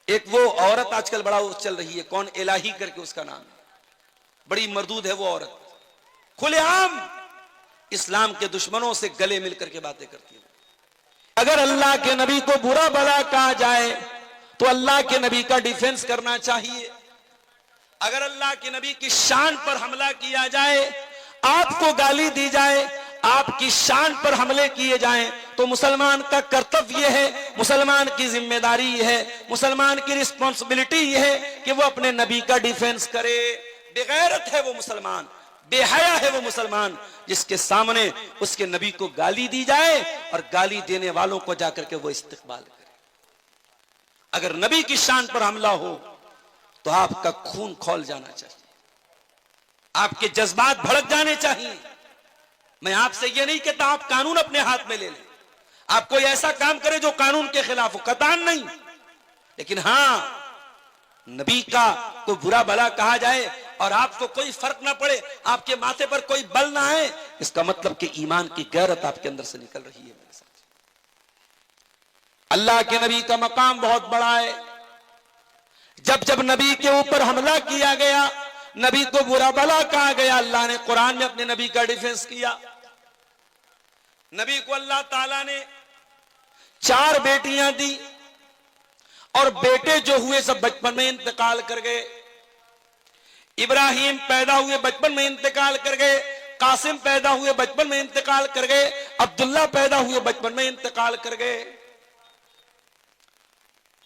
एक वो औरत आजकल बड़ा चल रही है, कौन इलाही करके उसका नाम है, बड़ी मर्दूद है वो औरत, खुलेआम इस्लाम के दुश्मनों से गले मिलकर के बातें करती है। अगर अल्लाह के नबी को बुरा भला कहा जाए तो अल्लाह के नबी का डिफेंस करना चाहिए। अगर अल्लाह के नबी की शान पर हमला किया जाए, आपको गाली दी जाए, आपकी शान पर हमले किए जाएं, तो मुसलमान का कर्तव्य है, मुसलमान की जिम्मेदारी है, मुसलमान की रिस्पॉन्सिबिलिटी यह है कि वो अपने नबी का डिफेंस करे। बेगैरत है वो मुसलमान, बेहया है वो मुसलमान जिसके सामने उसके नबी को गाली दी जाए और गाली देने वालों को जाकर के वो इस्तकबाल करे। अगर नबी की शान पर हमला हो तो आपका खून खौल जाना चाहिए, आपके जज्बात भड़क जाने चाहिए। मैं आपसे यह नहीं कहता आप कानून अपने हाथ में ले लें, आप कोई ऐसा काम करें जो कानून के खिलाफ हो, कतान नहीं, लेकिन हां नबी का कोई बुरा भला कहा जाए और आपको कोई फर्क ना पड़े, आपके माथे पर कोई बल ना आए, इसका मतलब कि ईमान की गैरत आपके अंदर से निकल रही है। मेरे साथ अल्लाह के नबी का मकाम बहुत बड़ा है। जब जब नबी के ऊपर हमला किया गया, नबी को बुरा भला कहा गया, अल्लाह ने कुरान में अपने नबी का डिफेंस किया। नबी को अल्लाह ताला ने 4 बेटियां दी और बेटे जो हुए सब बचपन में इंतकाल कर गए। इब्राहिम पैदा हुए बचपन में इंतकाल कर गए, कासिम पैदा हुए बचपन में इंतकाल कर गए, अब्दुल्ला पैदा हुए बचपन में इंतकाल कर गए।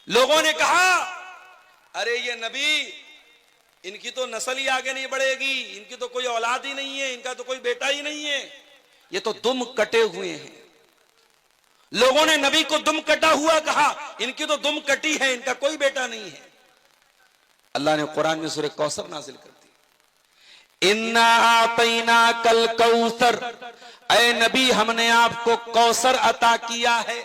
लोगों ने कहा अरे ये नबी, इनकी तो नस्ल ही आगे नहीं बढ़ेगी, इनकी तो कोई औलाद ही नहीं है, इनका तो कोई बेटा ही नहीं है, ये तो दुम कटे हुए हैं। लोगों ने नबी को दुम कटा हुआ कहा, इनकी तो दुम कटी है, इनका कोई बेटा नहीं है। अल्लाह ने कुरान में सूरह कौसर नाजिल कर दी, इन्ना आतैना कल कौसर, ऐ नबी हमने आपको कौसर अता किया है,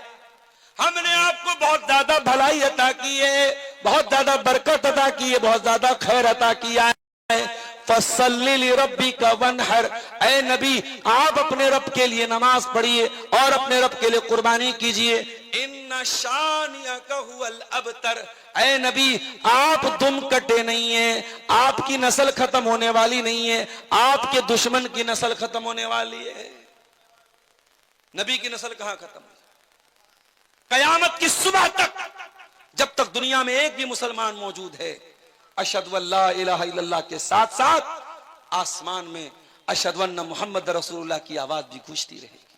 हमने आपको बहुत ज्यादा भलाई अता की है, बहुत ज्यादा बरकत अता की है, बहुत ज्यादा खैर अता किया है। फसल्ली लिरब्बिका वनहर, ऐ नबी आप अपने रब के लिए नमाज पढ़िए और अपने रब के लिए कुर्बानी कीजिए। इन्ना शानियका हुवल अबतर, ऐ नबी आप दुम कटे नहीं है, आपकी नस्ल खत्म होने वाली नहीं है, आपके दुश्मन की नस्ल खत्म होने वाली है। नबी की नस्ल कहां खत्म है? कयामत की सुबह तक, जब तक दुनिया में एक भी मुसलमान मौजूद है, अशहदु अल्ला इलाहा इल्लल्लाह के साथ साथ आसमान में अशहदु अन्ना मुहम्मद रसूलुल्लाह की आवाज भी गूंजती रहेगी।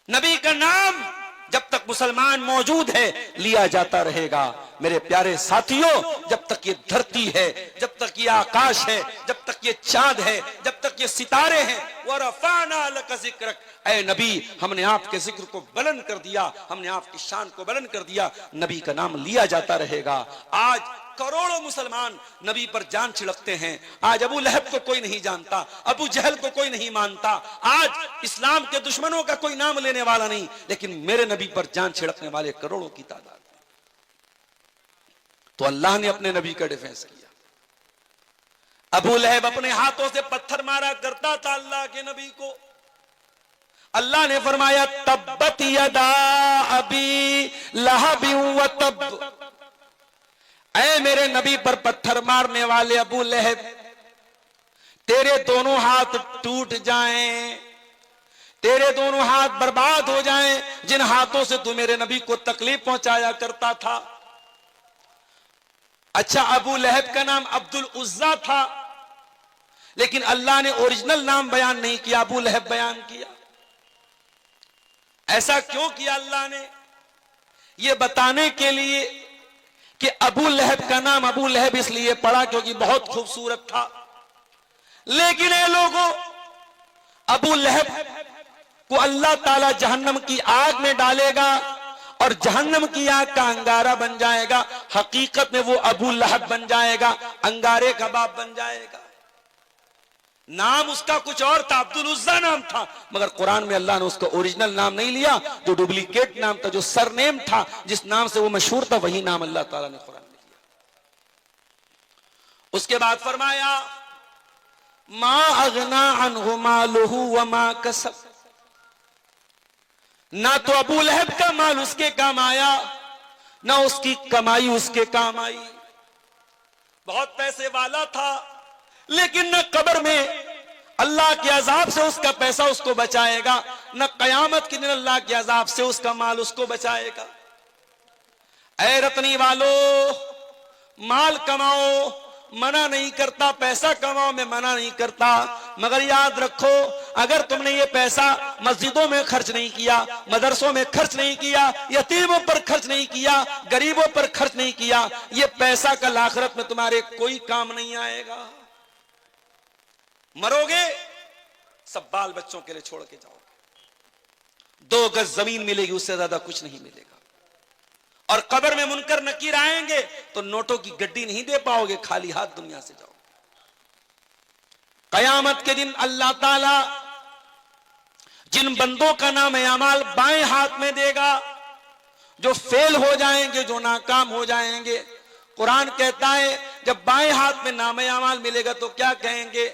नबी का नाम जब तक मुसलमान मौजूद है लिया जाता रहेगा। मेरे प्यारे साथियों, जब तक ये धरती है, जब तक ये आकाश है, जब तक ये चांद है, जब तक ये सितारे हैं, वरफ़अना लका ज़िक्रक, ऐ नबी हमने आपके जिक्र को बुलंद कर दिया, हमने आपकी शान को बुलंद कर दिया। नबी का नाम लिया जाता रहेगा। आज करोड़ों मुसलमान नबी पर जान छिड़कते हैं। आज अबू लहब को कोई नहीं जानता, अबू जहल को कोई नहीं मानता, आज इस्लाम के दुश्मनों का कोई नाम लेने वाला नहीं, लेकिन मेरे नबी पर जान छिड़कने वाले करोड़ों की तादाद। तो अल्लाह ने अपने नबी का डिफेंस किया। अबू लहब अपने हाथों से पत्थर मारा करता था अल्लाह के नबी को। अल्लाह ने फरमाया तब्बत यदा अबी लहब व तब, ऐ मेरे नबी पर पत्थर मारने वाले अबू लहब, तेरे दोनों हाथ टूट जाएं, तेरे दोनों हाथ बर्बाद हो जाएं, जिन हाथों से तू मेरे नबी को तकलीफ पहुंचाया करता था। अच्छा, अबू लहब का नाम अब्दुल उज्जा था, लेकिन अल्लाह ने ओरिजिनल नाम बयान नहीं किया, अबू लहब बयान किया। ऐसा क्यों किया अल्लाह ने? यह बताने के लिए कि अबू लहब का नाम अबू लहब इसलिए पड़ा क्योंकि बहुत खूबसूरत था। लेकिन ये लोगों, अबू लहब को अल्लाह ताला जहन्नम की आग में डालेगा और जहन्नम की आग का अंगारा बन जाएगा। हकीकत में वो अबू लहब बन जाएगा, अंगारे का बाप बन जाएगा। नाम उसका कुछ और था, अब्दुल उज्जा नाम था, मगर कुरान में अल्लाह ने उसका ओरिजिनल नाम नहीं लिया, जो डुप्लीकेट नाम था, जो सरनेम था, जिस नाम से वो मशहूर था, वही नाम अल्लाह ताला ने कुरान में लिया। उसके बाद फरमाया मा अगना अन्हु मालुहु व मा कसब, ना तो अबू लहब का माल उसके काम आया, ना उसकी कमाई उसके काम आई। बहुत पैसे वाला था, लेकिन न कब्र में अल्लाह के अजाब से उसका पैसा उसको बचाएगा, न कयामत के दिन अल्लाह के अजाब से उसका माल उसको बचाएगा। ऐ रतनी वालों, माल कमाओ, मना नहीं करता, पैसा कमाओ मैं मना नहीं करता, मगर याद रखो अगर तुमने ये पैसा मस्जिदों में खर्च नहीं किया, मदरसों में खर्च नहीं किया, यतीमों पर खर्च नहीं किया, गरीबों पर खर्च नहीं किया, ये पैसा कल आखिरत में तुम्हारे कोई काम नहीं आएगा। मरोगे सब बाल बच्चों के लिए छोड़ के जाओगे, 2 गज जमीन मिलेगी, उससे ज्यादा कुछ नहीं मिलेगा। और कब्र में मुनकर नकीर आएंगे तो नोटों की गड्डी नहीं दे पाओगे, खाली हाथ दुनिया से जाओगे। कयामत के दिन अल्लाह ताला जिन बंदों का नाम अमाल बाएं हाथ में देगा, जो फेल हो जाएंगे, जो नाकाम हो जाएंगे, कुरान कहता है जब बाएं हाथ में नाम अमाल मिलेगा तो क्या कहेंगे,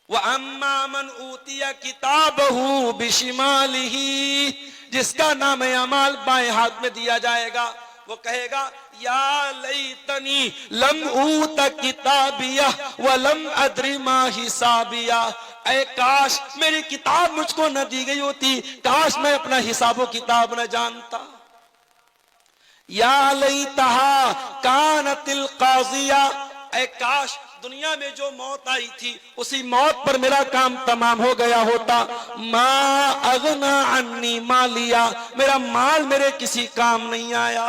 वह अम्मा मन ऊतिया किताबहू बिशिमालिही, जिसका नाम अमाल बाएं हाथ में दिया जाएगा वो कहेगा या लैतनी लम ऊत किताबिया व लम अद्री मा हिसाबिया, ऐ काश मेरी किताब मुझको न दी गई होती, काश मैं अपना हिसाबो किताब न जानता। या लैतहा कानतिल काजिया, ऐ काश दुनिया में जो मौत आई थी उसी मौत पर मेरा काम तमाम हो गया होता। मा अगना अन्नी मालिया, मेरा माल मेरे किसी काम नहीं आया।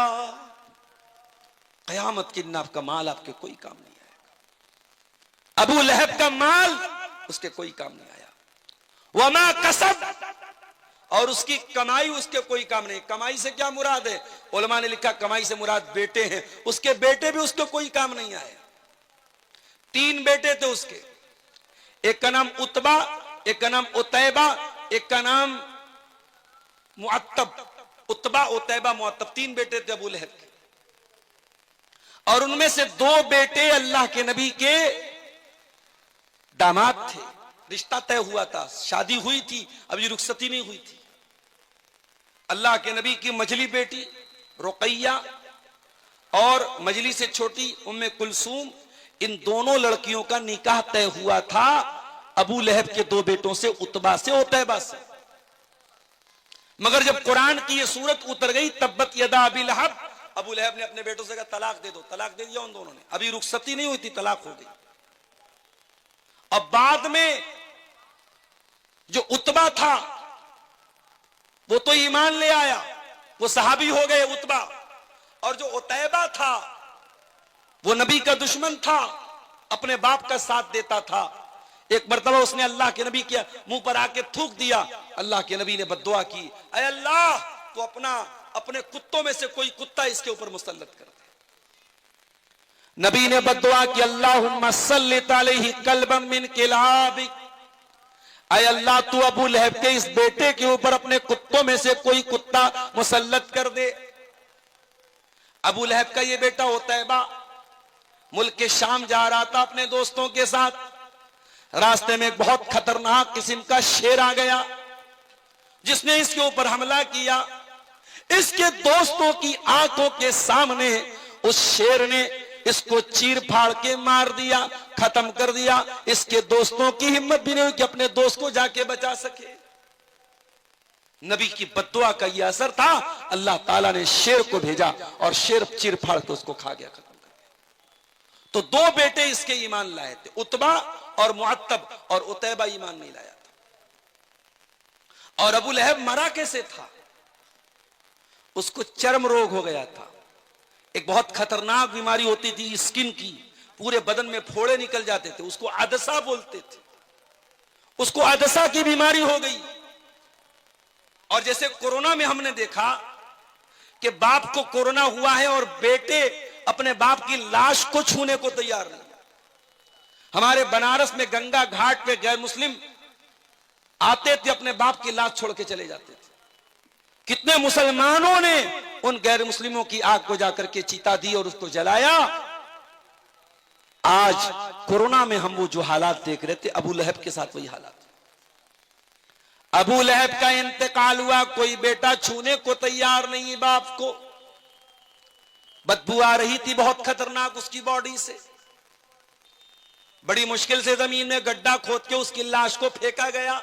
कयामत के दिन आपका माल आपके कोई काम नहीं आएगा। अबू लहब का माल उसके कोई काम नहीं आया। वमा कसब, और उसकी कमाई उसके कोई काम नहीं। कमाई से क्या मुराद है, उलमा ने लिखा कमाई से मुराद बेटे हैं, उसके बेटे भी उसके कोई काम नहीं आए। 3 बेटे थे उसके, एक का नाम उतबा, एक का नाम उतैबा, एक का नाम मुअत्तब। उतबा, उतैबा, मुअत्तब 3 बेटे थे अबू लहब के। और उनमें से 2 बेटे अल्लाह के नबी के दामाद थे, रिश्ता तय हुआ था, शादी हुई थी, अभी रुखसती नहीं हुई थी। अल्लाह के नबी की मजली बेटी रुकैया और मजली से छोटी उम्मे कुलसूम, इन दोनों लड़कियों का निकाह तय हुआ था अबू लहब के 2 बेटों से, उतबा से, उतैबा से। मगर जब कुरान की ये सूरत उतर गई तब्बत यदा अबी लहब, अबू लहब ने अपने बेटों से कहा तलाक दे दो, तलाक दे दिया उन दोनों ने। अभी रुखसती नहीं हुई थी, तलाक हो गई। अब बाद में जो उतबा था वो तो ईमान ले आया, वो सहाबी हो गए उतबा, और जो उतैबा था वो नबी का दुश्मन था, अपने बाप का साथ देता था। एक मर्तबा उसने अल्लाह के नबी के मुंह पर आके थूक दिया, अल्लाह के नबी ने बद्दुआ की, ऐ अल्लाह तो अपने कुत्तों में से कोई कुत्ता इसके ऊपर मुसल्लत कर दे। नबी ने बद्दुआ की, अल्लाहुम्मा सल्लित अलैहि कल्बम मिन किलाबिक, ऐ अल्लाह तू अबू लहब के इस बेटे के ऊपर अपने कुत्तों में से कोई कुत्ता मुसल्लत कर दे। अबू लहब का ये बेटा उतैबा मुल्क के शाम जा रहा था अपने दोस्तों के साथ, रास्ते में एक बहुत खतरनाक किस्म का शेर आ गया जिसने इसके ऊपर हमला किया। इसके दोस्तों की आंखों के सामने उस शेर ने इसको चीर फाड़ के मार दिया, खत्म कर दिया। इसके दोस्तों की हिम्मत भी नहीं हुई कि अपने दोस्त को जाके बचा सके। नबी की बद्दुआ का यह असर था, अल्लाह ताला ने शेर को भेजा और शेर चीर फाड़ के उसको खा गया, खत्म कर दिया। तो 2 बेटे इसके ईमान लाए थे, उतबा और मुअत्तब, और उतैबा ईमान नहीं लाया था। और अबू लहब मरा कैसे था, उसको चर्म रोग हो गया था, एक बहुत खतरनाक बीमारी होती थी स्किन की, पूरे बदन में फोड़े निकल जाते थे, उसको अदसा बोलते थे। उसको अदसा की बीमारी हो गई। और जैसे कोरोना में हमने देखा कि बाप को कोरोना हुआ है और बेटे अपने बाप की लाश को छूने को तैयार नहीं। हमारे बनारस में गंगा घाट पे गैर मुस्लिम आते थे, अपने बाप की लाश छोड़ के चले जाते थे। कितने मुसलमानों ने उन गैर मुस्लिमों की आग को जाकर के चिता दी और उसको जलाया। आज कोरोना में हम वो जो हालात देख रहे थे, अबू लहब के साथ वही हालात। अबू लहब का इंतकाल हुआ, कोई बेटा छूने को तैयार नहीं बाप को। बदबू आ रही थी बहुत खतरनाक उसकी बॉडी से। बड़ी मुश्किल से जमीन में गड्ढा खोद के उसकी लाश को फेंका गया।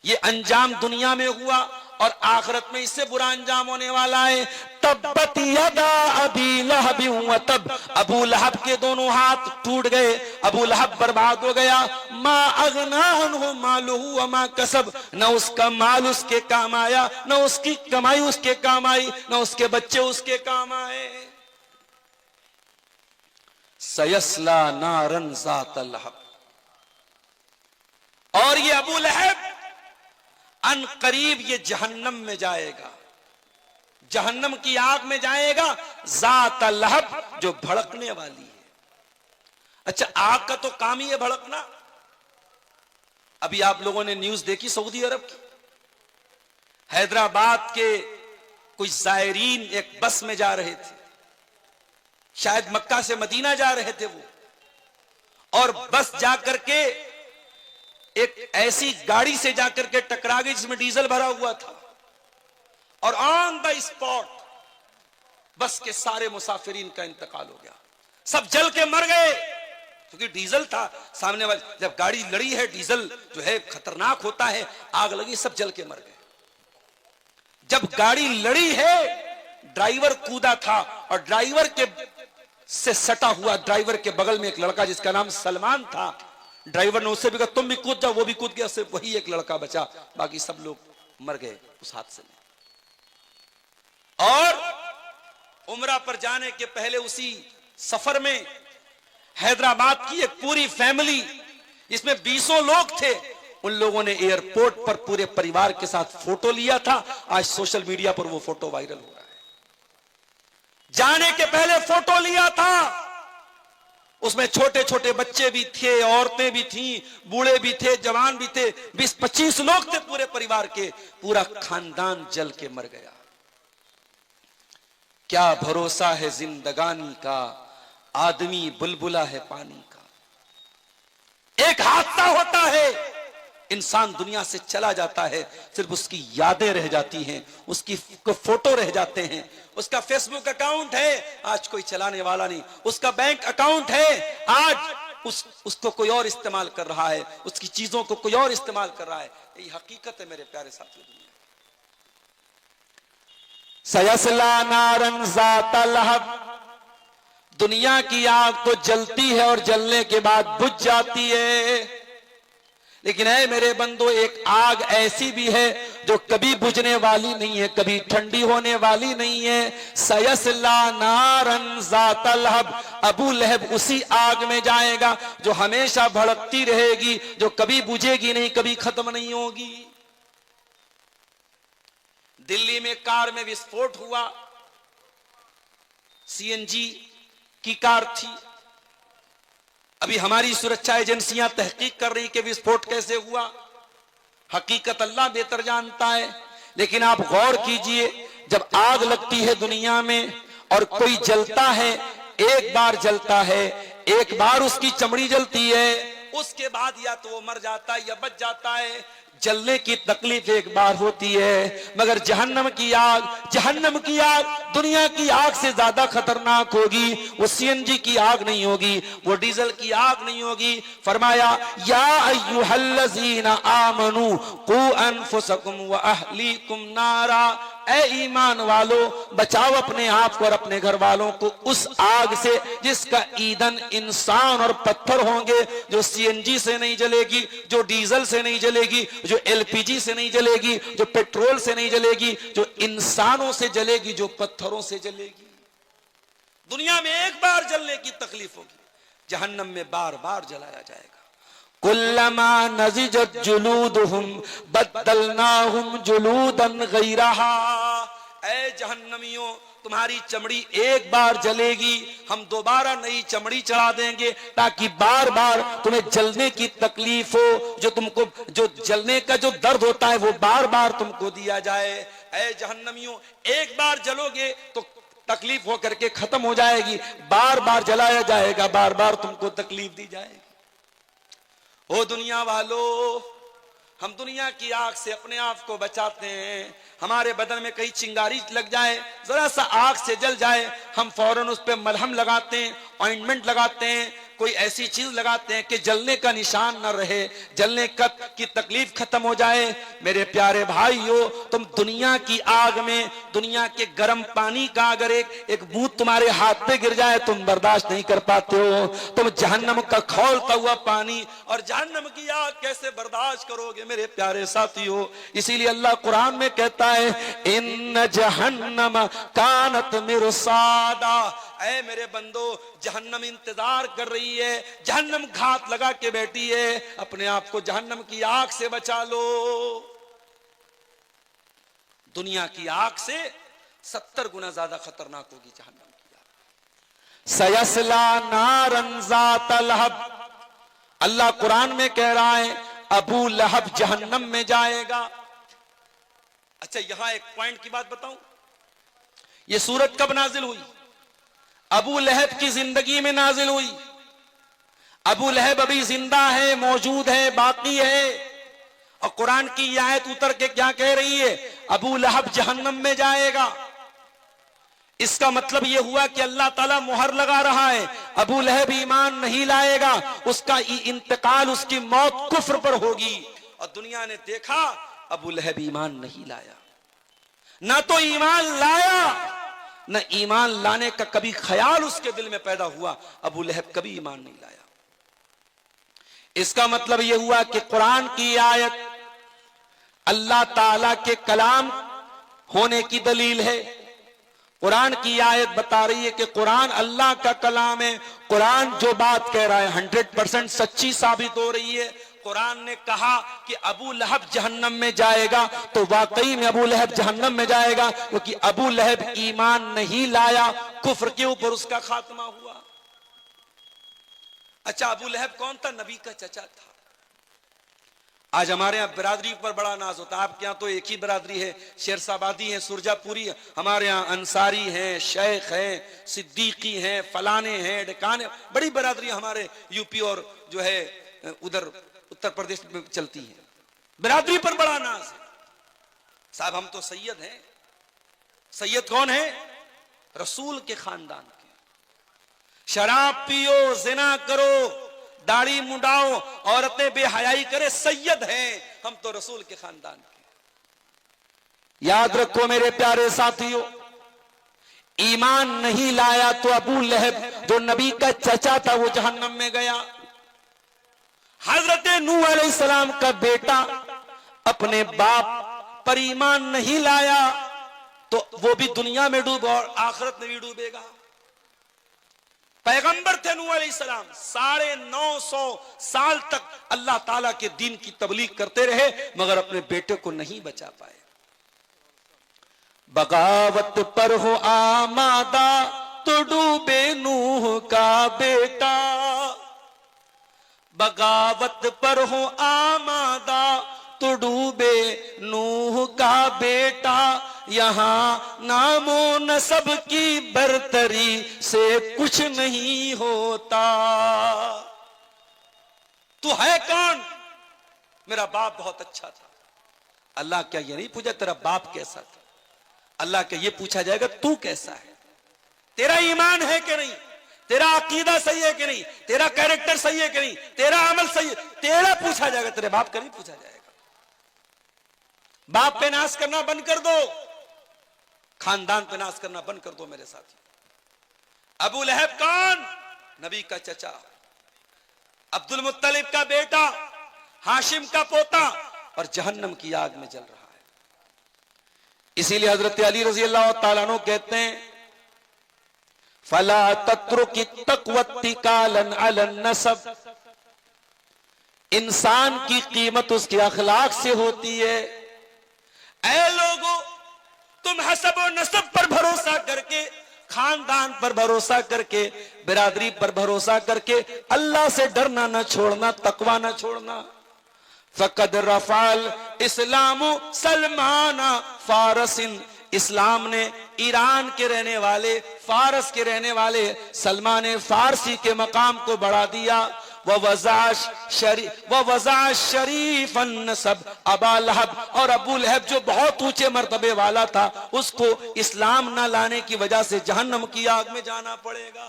ये अंजाम दुनिया में हुआ और आखिरत में इससे बुरा अंजाम होने वाला है। तब्बत यदा अबी लहब व तब, अबू लहब के दोनों हाथ टूट गए, अबू लहब बर्बाद हो गया। मा अगना अन्हु मालुहु व मा कसब, न उसका माल उसके काम आया, न उसकी कमाई उसके काम आई, न उसके बच्चे उसके काम आए। सयस्ला नारन ज़ात लहब, और ये अबू लहब अन करीब ये जहन्नम में जाएगा, जहन्नम की आग में जाएगा। ज़ात लहब, जो भड़कने वाली है। अच्छा, आग का तो काम ही है भड़कना। अभी आप लोगों ने न्यूज देखी सऊदी अरब की, हैदराबाद के कुछ जायरीन एक बस में जा रहे थे, शायद मक्का से मदीना जा रहे थे वो, और बस जाकर के एक ऐसी गाड़ी से जाकर के टकरा गई जिसमें डीजल भरा हुआ था, और ऑन द स्पॉट बस के सारे मुसाफिरीन का इंतकाल हो गया। सब जल के मर गए, क्योंकि डीजल था सामने वाले। जब गाड़ी लड़ी है, डीजल जो है खतरनाक होता है, आग लगी, सब जल के मर गए। जब गाड़ी लड़ी है, ड्राइवर कूदा था, और ड्राइवर के से सटा हुआ ड्राइवर के बगल में एक लड़का जिसका नाम सलमान था, ड्राइवर ने उससे भी कहा तुम भी कूद जाओ, वो भी कूद गया, सिर्फ वही एक लड़का बचा, बाकी सब लोग मर गए उस हादसे में। और उम्रा पर जाने के पहले उसी सफर में हैदराबाद की एक पूरी फैमिली, इसमें 20 लोग थे, उन लोगों ने एयरपोर्ट पर पूरे परिवार के साथ फोटो लिया था। आज सोशल मीडिया पर वो फोटो वायरल हो रहा है। जाने के पहले फोटो लिया था, उसमें छोटे छोटे बच्चे भी थे, औरतें भी थीं, बूढ़े भी थे, जवान भी थे, 20-25 लोग थे पूरे परिवार के। पूरा खानदान जल के मर गया। क्या भरोसा है जिंदगानी का, आदमी बुलबुला है पानी का। एक हादसा होता है, इंसान दुनिया से चला जाता है, सिर्फ उसकी यादें रह जाती हैं, उसकी फोटो रह जाते हैं। उसका फेसबुक अकाउंट है, आज कोई चलाने वाला नहीं। उसका बैंक अकाउंट है, आज उसको कोई और इस्तेमाल कर रहा है, उसकी चीजों को कोई और इस्तेमाल कर रहा है। यही हकीकत है मेरे प्यारे साथियों। सयस्ला नारन ज़ात लहब, दुनिया की आग तो जलती है और जलने के बाद बुझ जाती है, लेकिन है मेरे बंदो, एक आग ऐसी भी है जो कभी बुझने वाली नहीं है, कभी ठंडी होने वाली नहीं है। सयस्ला नारन ज़ात लहब, अबू लहब उसी आग में जाएगा जो हमेशा भड़कती रहेगी, जो कभी बुझेगी नहीं, कभी खत्म नहीं होगी। दिल्ली में कार में विस्फोट हुआ, सीएनजी की कार थी। अभी हमारी सुरक्षा एजेंसियां तहकीक कर रही कि विस्फोट कैसे हुआ, हकीकत अल्लाह बेहतर जानता है। लेकिन आप गौर कीजिए, जब आग लगती है दुनिया में और कोई जलता है, एक बार जलता है, एक बार उसकी चमड़ी जलती है, उसके बाद या तो वो मर जाता है या बच जाता है। जलने की तकलीफ एक बार होती है, मगर जहन्नम की आग दुनिया की आग से ज्यादा खतरनाक होगी। वो सीएनजी की आग नहीं होगी, वो डीजल की आग नहीं होगी। फरमाया या अय्युहल्लज़ीना आमनू कू अनफुसकुम व अहलीकुम नारा, ऐ ईमान वालो बचाओ अपने आप को और अपने घर वालों को उस आग से जिसका ईंधन इंसान और पत्थर होंगे, जो सीएनजी से नहीं जलेगी, जो डीजल से नहीं जलेगी, जो एलपीजी से नहीं जलेगी, जो पेट्रोल से नहीं जलेगी, जो इंसानों से जलेगी, जो पत्थरों से जलेगी। दुनिया में एक बार जलने की तकलीफ होगी, जहन्नम में बार बार जलाया जाएगा। कुल्लमा नज़िजत जुलूदुहुम बद्दलनाहुम जुलूदन गैरहा, ऐ जहन्नमियों तुम्हारी चमड़ी एक बार जलेगी, हम दोबारा नई चमड़ी चढ़ा देंगे ताकि बार बार तुम्हें जलने की तकलीफ हो, जो तुमको जो जलने का जो दर्द होता है वो बार बार तुमको दिया जाए। ऐ जहन्नमियों, एक बार जलोगे तो तकलीफ होकर के खत्म हो जाएगी, बार बार जलाया जाएगा, बार बार तुमको तकलीफ दी जाएगी। ओ दुनिया वालों, हम दुनिया की आग से अपने आप को बचाते हैं, हमारे बदन में कहीं चिंगारी लग जाए, जरा सा आग से जल जाए, हम फौरन उस पर मलहम लगाते हैं, ऑइंटमेंट लगाते हैं, कोई ऐसी चीज लगाते हैं कि जलने का निशान न रहे, जलने की तकलीफ खत्म हो जाए। मेरे प्यारे भाइयों, तुम दुनिया की आग में, दुनिया के गर्म पानी का अगर एक बूंद तुम्हारे हाथ पे गिर जाए तुम बर्दाश्त नहीं कर पाते हो। तुम जहन्नम का खौलता हुआ पानी और जहन्नम की आग कैसे बर्दाश्त करोगे मेरे प्यारे साथियों। इसीलिए अल्लाह कुरान में कहता है, इन जहन्नम कानत मिरसादा, ऐ मेरे बंदो, जहन्नम इंतजार कर रही है, जहन्नम घात लगा के बैठी है, अपने आप को जहन्नम की आग से बचा लो। दुनिया की आग से 70 गुना ज्यादा खतरनाक होगी जहन्नम की आग। सयस्ला नारन ज़ात लहब, अल्लाह कुरान में कह रहा है अबू लहब जहन्नम में जाएगा। अच्छा, यहां एक पॉइंट की बात बताऊं, यह सूरत कब नाजिल हुई? अबू लहब की जिंदगी में नाजिल हुई। अबू लहब अभी जिंदा है, मौजूद है, बाकी है, और कुरान की यह आयत उतर के क्या कह रही है? अबू लहब जहन्नम में जाएगा। इसका मतलब यह हुआ कि अल्लाह ताला मुहर लगा रहा है, अबू लहब ईमान नहीं लाएगा, उसका इंतकाल, उसकी मौत कुफ्र पर होगी। और दुनिया ने देखा अबू लहब ईमान नहीं लाया, ना तो ईमान लाया, न ईमान लाने का कभी ख्याल उसके दिल में पैदा हुआ। अबू लहब कभी ईमान नहीं लाया। इसका मतलब यह हुआ कि कुरान की आयत अल्लाह ताला के कलाम होने की दलील है। कुरान की आयत बता रही है कि कुरान अल्लाह का कलाम है। कुरान जो बात कह रहा है 100% सच्ची साबित हो रही है। कुरान ने कहा कि अबू लहब जहन्नम में जाएगा, तो वाकई में अबू लहब जहन्नम में जाएगा, क्योंकि अबू लहब ईमान नहीं लाया, कुफ्र के ऊपर उसका खात्मा हुआ। अच्छा, अबू लहब कौन था? नबी का चचा था। आज हमारे यहाँ बिरादरी पर बड़ा नाज होता है। आपके यहाँ तो एक ही बिरादरी है, शेरशाबादी है, सुरजापुरी है। हमारे यहाँ अंसारी हैं, शेख हैं, सिद्दीकी हैं, फलाने हैं, डकाने, बड़ी बिरादरी हमारे यूपी और जो है उधर उत्तर प्रदेश में चलती है। बिरादरी पर बड़ा नाज है। साहब हम तो सैयद हैं। सैयद कौन है? रसूल के खानदान के। शराब पियो, जिना करो, दाढ़ी मुंडाओ, औरतें बेहयाई करे, सैयद हैं हम तो रसूल के खानदान के। याद रखो मेरे प्यारे साथियों, ईमान नहीं लाया तो अबू लहब जो नबी का चचा था वो जहन्नम में गया। हजरत नूह अलैहिस्सलाम का बेटा अपने बाप पर ईमान नहीं लाया तो वो भी दुनिया में डूबा और आखिरत में भी डूबेगा। पैगंबर थे नूह अलैहिस्सलाम, 950 साल तक अल्लाह ताला के दीन की तबलीग करते रहे, मगर अपने बेटे को नहीं बचा पाए। बगावत पर हो आमादा तो डूबे नूह का बेटा, बगावत पर हो आमादा तो डूबे नूह का बेटा, यहां नामो नसब की बरतरी से कुछ नहीं होता। तू है कौन? मेरा बाप बहुत अच्छा था। अल्लाह क्या ये नहीं पूछा तेरा बाप कैसा था? अल्लाह क्या ये पूछा जाएगा तू कैसा है? तेरा ईमान है कि नहीं? तेरा अकीदा सही है कि नहीं? तेरा कैरेक्टर सही है कि नहीं? तेरा अमल सही है? तेरा पूछा जाएगा, तेरे बाप का नहीं पूछा जाएगा। बाप पे नाश करना बंद कर दो, खानदान पे नाश करना बंद कर दो मेरे साथी। अबू लहब कौन? नबी का चचा, अब्दुल मुत्तलिब का बेटा, हाशिम का पोता, और जहन्नम की आग में जल रहा है। इसीलिए हजरत अली रजी अल्लाह तआला अन्हु कहते हैं, फला तत्रुकी तक़वत्तिकालन अलन नसब, इंसान की कीमत उसके अखलाक से होती है। ऐ लोगों, तुम हसब और नसब पर भरोसा करके, खानदान पर भरोसा करके, बिरादरी पर भरोसा करके अल्लाह से डरना न छोड़ना, तकवा न छोड़ना। फकद रफाल इस्लामु सलमाना फारसिन, इस्लाम ने ईरान के रहने वाले, फारस के रहने वाले सलमान फारसी के मकाम को बढ़ा दिया। व वज़ा शरीफन नसब अबा लहब, और अबू लहब जो बहुत ऊंचे मर्तबे वाला था उसको इस्लाम ना लाने की वजह से जहन्नम की आग में जाना पड़ेगा।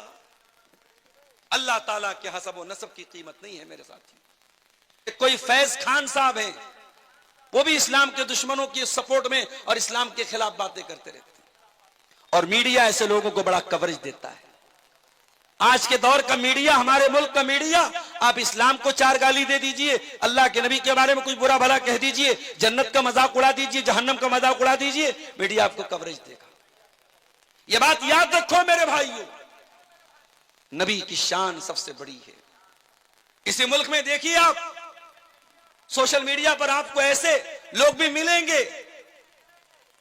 अल्लाह ताला के हसब व नसब की कीमत नहीं है मेरे साथी। कोई फैज खान साहब हैं, वो भी इस्लाम के दुश्मनों की सपोर्ट में और इस्लाम के खिलाफ बातें करते रहते हैं, और मीडिया ऐसे लोगों को बड़ा कवरेज देता है। आज के दौर का मीडिया, हमारे मुल्क का मीडिया, आप इस्लाम को 4 गाली दे दीजिए, अल्लाह के नबी के बारे में कुछ बुरा भला कह दीजिए, जन्नत का मजाक उड़ा दीजिए, जहन्नम का मजाक उड़ा दीजिए, मीडिया आपको कवरेज देगा। यह बात याद रखो मेरे भाइयों, नबी की शान सबसे बड़ी है। इसी मुल्क में देखिए आप, सोशल मीडिया पर आपको ऐसे लोग भी मिलेंगे।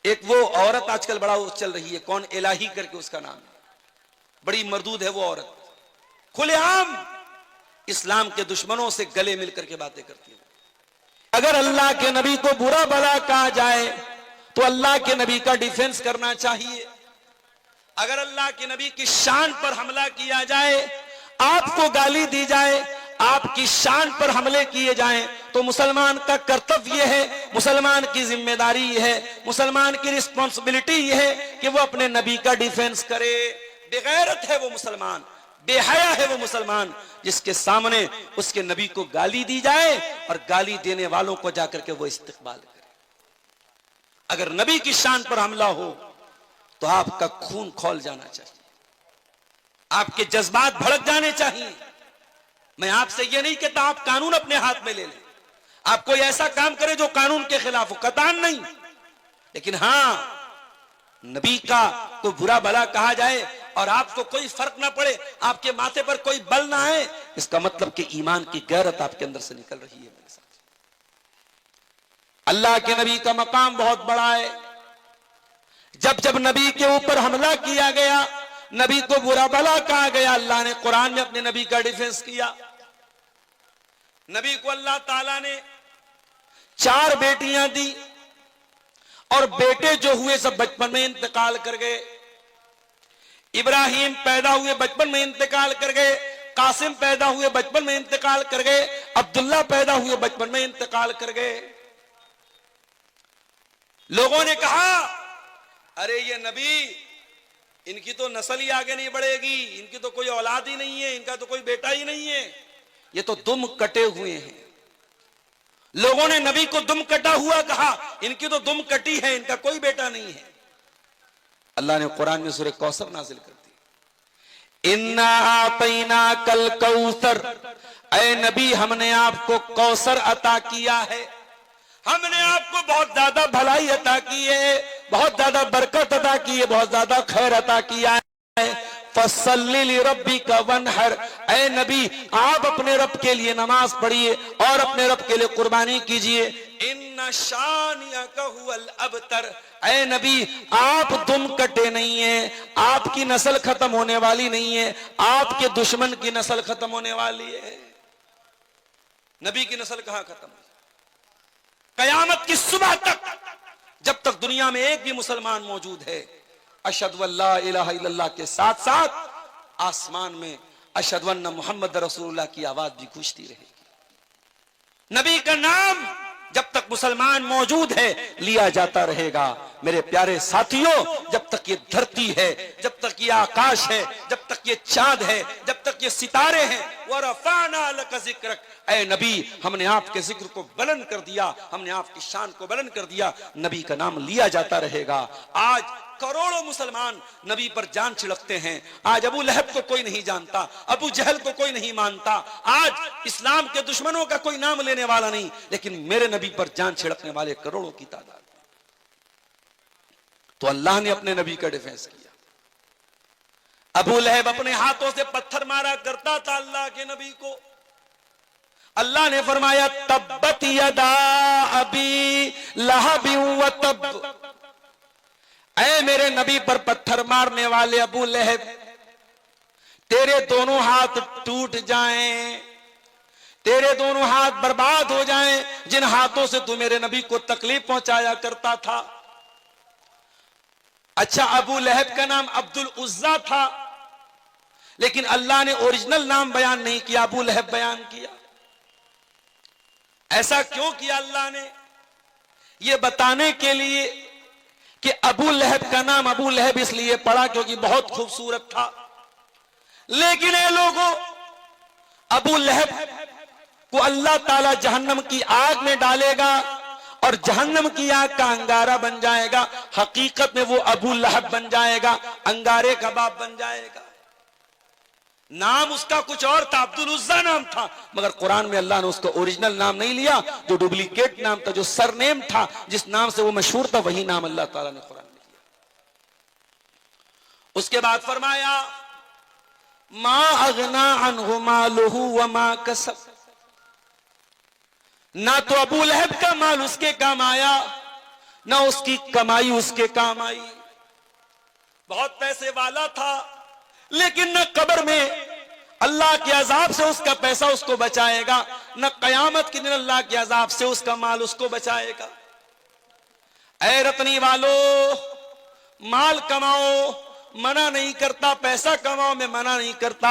एक वो औरत आजकल बड़ा चल रही है, कौन इलाही करके उसका नाम है, बड़ी मरदूद है वो औरत, खुलेआम इस्लाम के दुश्मनों से गले मिलकर के बातें करती है। अगर अल्लाह के नबी को बुरा भला कहा जाए तो अल्लाह के नबी का डिफेंस करना चाहिए। अगर अल्लाह के नबी की शान पर हमला किया जाए, आपको गाली दी जाए, आपकी शान पर हमले किए जाएं, तो मुसलमान का कर्तव्य है, मुसलमान की जिम्मेदारी है, मुसलमान की रिस्पॉन्सिबिलिटी है कि वो अपने नबी का डिफेंस करे। बेगैरत है वो मुसलमान, बेहया है वो मुसलमान जिसके सामने उसके नबी को गाली दी जाए और गाली देने वालों को जाकर के वो इस्तिकबाल करे। अगर नबी की शान पर हमला हो तो आपका खून खौल जाना चाहिए, आपके जज्बात भड़क जाने चाहिए। मैं आपसे ये नहीं कहता आप कानून अपने हाथ में ले लें, आप कोई ऐसा काम करें जो कानून के खिलाफ हो, कतान नहीं, लेकिन हां नबी का कोई बुरा भला कहा जाए और आपको कोई फर्क ना पड़े, आपके माथे पर कोई बल ना आए, इसका मतलब कि ईमान की गैरत आपके अंदर से निकल रही है मेरे साथ। अल्लाह के नबी का मकाम बहुत बड़ा है। जब जब नबी के ऊपर हमला किया गया, नबी को बुरा भला कहा गया, अल्लाह ने कुरान में अपने नबी का डिफेंस किया। नबी को अल्लाह ताला ने 4 बेटियां दी और बेटे जो हुए सब बचपन में इंतकाल कर गए। इब्राहिम पैदा हुए बचपन में इंतकाल कर गए, कासिम पैदा हुए बचपन में इंतकाल कर गए, अब्दुल्ला पैदा हुए बचपन में इंतकाल कर गए। लोगों ने कहा अरे ये नबी, इनकी तो नस्ल ही आगे नहीं बढ़ेगी, इनकी तो कोई औलाद ही नहीं है, इनका तो कोई बेटा ही नहीं है, ये तो दुम कटे हुए हैं। लोगों ने नबी को दुम कटा हुआ कहा, इनकी तो दुम कटी है, इनका कोई बेटा नहीं है। अल्लाह ने कुरान में सूरह कौसर नाजिल कर दी, इन्ना आतैना कल कौसर, ऐ नबी हमने आपको कौसर अता किया है, हमने आपको बहुत ज्यादा भलाई अता की है, बहुत ज्यादा बरकत अता की है, बहुत ज्यादा खैर अता किया है। फसल्ली लिरब्बिका वनहर, ऐ नबी आप अपने रब के लिए नमाज पढ़िए और अपने रब के लिए कुर्बानी कीजिए। इन्ना शानिअका हुवल अबतर, ऐ नबी आप दुम कटे नहीं है, आपकी नस्ल खत्म होने वाली नहीं है, आपके दुश्मन की नस्ल खत्म होने वाली है। नबी की नस्ल कहां खत्म? कयामत की सुबह तक, जब तक दुनिया में एक भी मुसलमान मौजूद है, अशहदु अल्ला इलाहा इल्लल्लाह के साथ साथ आसमान में अशहदु अन्ना मुहम्मद रसूलुल्लाह की आवाज भी गूंजती रहेगी। नबी का नाम जब तक मुसलमान मौजूद है लिया जाता रहेगा। मेरे प्यारे साथियों, जब तक ये धरती है, जब तक ये आकाश है, जब तक ये चांद है, जब तक ये सितारे हैं, वरफ़अना लका ज़िक्रक, ऐ नबी हमने आपके जिक्र को बुलंद कर दिया, हमने आपकी शान को बुलंद कर दिया। नबी का नाम लिया जाता रहेगा। आज करोड़ों मुसलमान नबी पर जान छिड़कते हैं। आज अबू लहब को कोई नहीं जानता, अबू जहल को कोई नहीं मानता, आज इस्लाम के दुश्मनों का कोई नाम लेने वाला नहीं, लेकिन मेरे नबी पर जान छिड़कने वाले करोड़ों की तादाद। तो अल्लाह ने अपने नबी का डिफेंस किया। अबू लहब अपने हाथों से पत्थर मारा करता था अल्लाह के नबी को। अल्लाह ने फरमाया तब्बत यदा अबी लहब व तब, ऐ मेरे नबी पर पत्थर मारने वाले अबू लहब, तेरे दोनों हाथ टूट जाएं, तेरे दोनों हाथ बर्बाद हो जाएं, जिन हाथों से तू मेरे नबी को तकलीफ पहुंचाया करता था। अच्छा, अबू लहब का नाम अब्दुल उज्जा था, लेकिन अल्लाह ने ओरिजिनल नाम बयान नहीं किया, अबू लहब बयान किया। ऐसा क्यों किया अल्लाह ने? यह बताने के लिए कि अबू लहब का नाम अबू लहब इसलिए पड़ा क्योंकि बहुत खूबसूरत था। लेकिन ये लोगों, अबू लहब को अल्लाह ताला जहन्नम की आग में डालेगा और जहन्नम की आग का अंगारा बन जाएगा। हकीकत में वो अबू लहब बन जाएगा, अंगारे का बाप बन जाएगा। नाम उसका कुछ और था, अब्दुल उज्जा नाम था, मगर कुरान में अल्लाह ने उसका ओरिजिनल नाम नहीं लिया। जो डुप्लीकेट नाम था, जो सरनेम था, जिस नाम से वो मशहूर था, वही नाम अल्लाह ताला ने कुरान में लिया। उसके बाद फरमाया मा अगना अन्हु मालुहु व मा कसब। ना तो अबू लहब का माल उसके काम आया, ना उसकी कमाई उसके काम आई। बहुत पैसे वाला था, लेकिन न कब्र में अल्लाह के अजाब से उसका पैसा उसको बचाएगा, न कयामत के दिन अल्लाह के अजाब से उसका माल उसको बचाएगा। ऐ रतनी वालो, माल कमाओ मना नहीं करता, पैसा कमाओ मैं मना नहीं करता,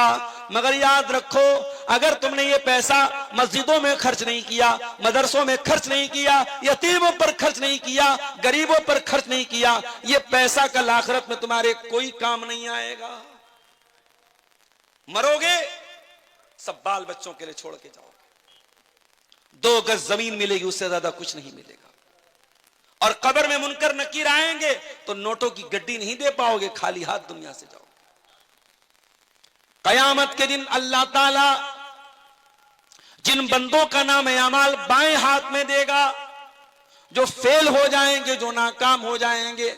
मगर याद रखो अगर तुमने ये पैसा मस्जिदों में खर्च नहीं किया, मदरसों में खर्च नहीं किया, यतीमों पर खर्च नहीं किया, गरीबों पर खर्च नहीं किया, ये पैसा कल आखिरत में तुम्हारे कोई काम नहीं आएगा। मरोगे सब बाल बच्चों के लिए छोड़ के जाओगे। 2 गज जमीन मिलेगी, उससे ज्यादा कुछ नहीं मिलेगा। और कब्र में मुनकर नकीर आएंगे तो नोटों की गड्डी नहीं दे पाओगे, खाली हाथ दुनिया से जाओगे। कयामत के दिन अल्लाह ताला जिन बंदों का नाम अमाल बाएं हाथ में देगा, जो फेल हो जाएंगे, जो नाकाम हो जाएंगे,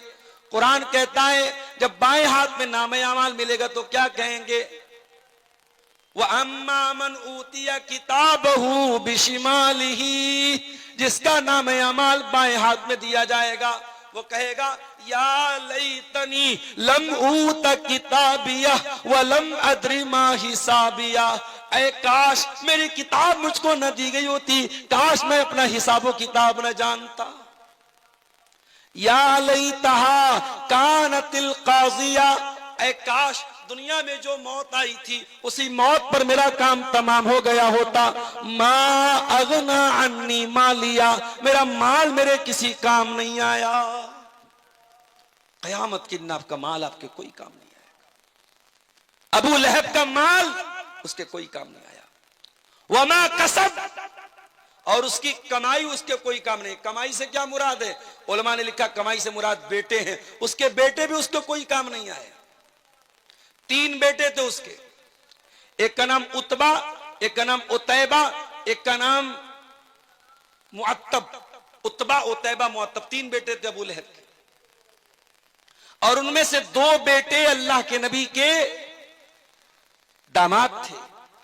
कुरान कहता है जब बाएं हाथ में नाम अमाल मिलेगा तो क्या कहेंगे? वह अम्मा मन ऊतिया किताबहू बिशिमालिही, जिसका नाम अमाल बाएं हाथ में दिया जाएगा वो कहेगा या लैतनी लम ऊत किताबिया व लम अद्री मा हिसाबिया। ऐ काश मेरी किताब मुझको न दी गई होती, काश मैं अपना हिसाबो किताब न जानता। या लैतहा कानतिल काजिया, ऐ काश दुनिया में जो मौत आई थी उसी मौत पर मेरा काम तमाम हो गया होता। मा अगना अन्नी मालिया, मेरा माल मेरे किसी काम नहीं आया। कयामत के दिन आपका माल आपके कोई काम नहीं आएगा। अबू लहब का माल उसके कोई काम नहीं आया। वमा कसब, और उसकी कमाई उसके कोई काम नहीं। कमाई से क्या मुराद है? उलमा ने लिखा कमाई से मुराद बेटे हैं, उसके बेटे भी उसके कोई काम नहीं आए। 3 बेटे थे उसके, एक का नाम उतबा, एक का नाम उतैबा, एक का नाम मुअत्तब। उतबा, उतैबा, मुअत्तब 3 बेटे थे अबू लहब के। और उनमें से 2 बेटे अल्लाह के नबी के दामाद थे,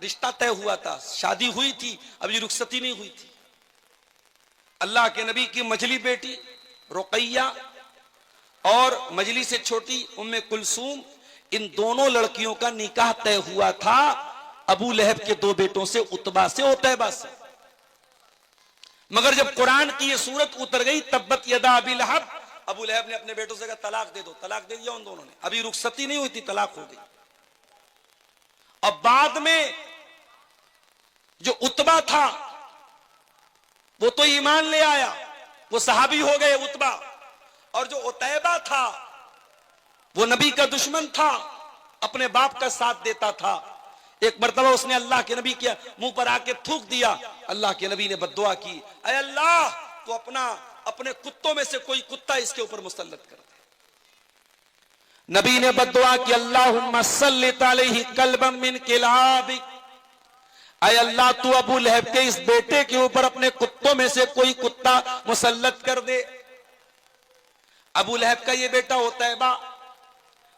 रिश्ता तय हुआ था, शादी हुई थी, अभी रुखसती नहीं हुई थी। अल्लाह के नबी की मजली बेटी रुकैया और मजली से छोटी उम्मे कुलसूम, इन दोनों लड़कियों का निकाह तय हुआ था अबू लहब के 2 बेटों से, उतबा से, उतैबा से। मगर जब कुरान की ये सूरत उतर गई तब्बत यदा अबी लहब, अबू लहब ने अपने बेटों से कहा तलाक दे दो। तलाक दे दिया उन दोनों ने, अभी रुखसती नहीं हुई थी, तलाक हो गई। अब बाद में जो उतबा था वो तो ईमान ले आया, वो सहाबी हो गए उतबा। और जो उतैबा था वो नबी का दुश्मन था, अपने बाप का साथ देता था। एक मर्तबा उसने अल्लाह के नबी के मुंह पर आके थूक दिया। अल्लाह के नबी ने बद्दुआ की, ऐ अल्लाह तो अपने कुत्तों में से कोई कुत्ता इसके ऊपर मुसल्लत कर दे। नबी ने बद्दुआ की, अल्लाहुम्मा सल्लित अलैहि कल्बम मिन किलाबिक, ऐ अल्लाह तू अबू लहब के इस बेटे के ऊपर अपने कुत्तों में से कोई कुत्ता मुसल्लत कर दे। अबू लहब का ये बेटा उतैबा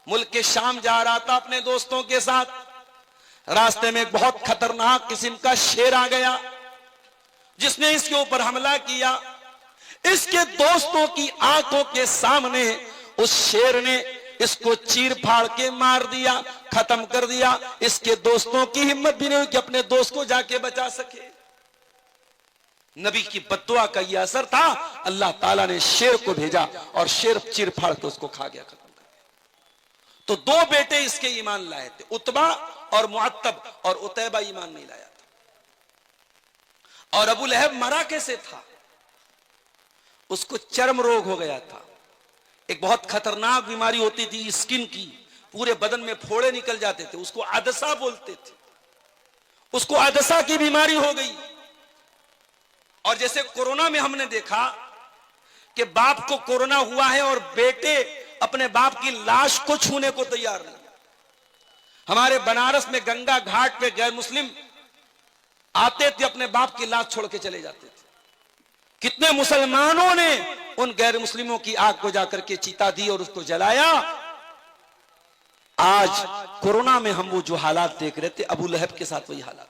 मुल्क के शाम जा रहा था अपने दोस्तों के साथ। रास्ते में एक बहुत खतरनाक किस्म का शेर आ गया जिसने इसके ऊपर हमला किया। इसके दोस्तों की आंखों के सामने उस शेर ने इसको चीर फाड़ के मार दिया, खत्म कर दिया। इसके दोस्तों की हिम्मत भी नहीं हुई कि अपने दोस्त को जाके बचा सके। नबी की बद्दुआ का यह असर था, अल्लाह ताला ने शेर को भेजा और शेर चीर फाड़ के उसको खा गया, खत्म कर दिया। तो 2 बेटे इसके ईमान लाए थे, उतबा और मुअत्तब, और उतैबा ईमान नहीं लाया था। और अबू लहब मरा कैसे था? उसको चर्म रोग हो गया था, एक बहुत खतरनाक बीमारी होती थी स्किन की, पूरे बदन में फोड़े निकल जाते थे, उसको अदसा बोलते थे। उसको अदसा की बीमारी हो गई। और जैसे कोरोना में हमने देखा कि बाप को कोरोना हुआ है और बेटे अपने बाप की लाश को छूने को तैयार नहीं। हमारे बनारस में गंगा घाट पे गैर मुस्लिम आते थे, अपने बाप की लाश छोड़ के चले जाते थे। कितने मुसलमानों ने उन गैर मुस्लिमों की आग को जाकर के चिता दी और उसको जलाया। आज कोरोना में हम वो जो हालात देख रहे थे, अबू लहब के साथ वही हालात।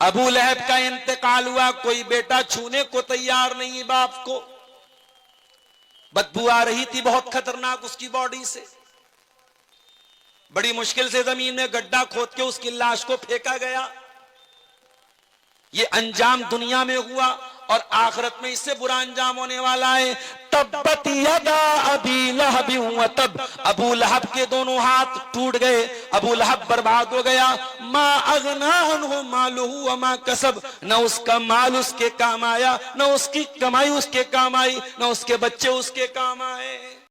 अबू लहब का इंतकाल हुआ, कोई बेटा छूने को तैयार नहीं बाप को। बदबू आ रही थी बहुत खतरनाक उसकी बॉडी से। बड़ी मुश्किल से जमीन में गड्ढा खोद के उसकी लाश को फेंका गया। ये अंजाम दुनिया में हुआ और आखिरत में इससे बुरा अंजाम होने वाला है। तब्बत यदा अबी लहब व तब, अबू लहब के दोनों हाथ टूट गए, अबू लहब बर्बाद हो गया। मा अगना अन्हु मालुहु व मा कसब, न उसका माल उसके काम आया, न उसकी कमाई उसके काम आई, न उसके बच्चे उसके काम आए।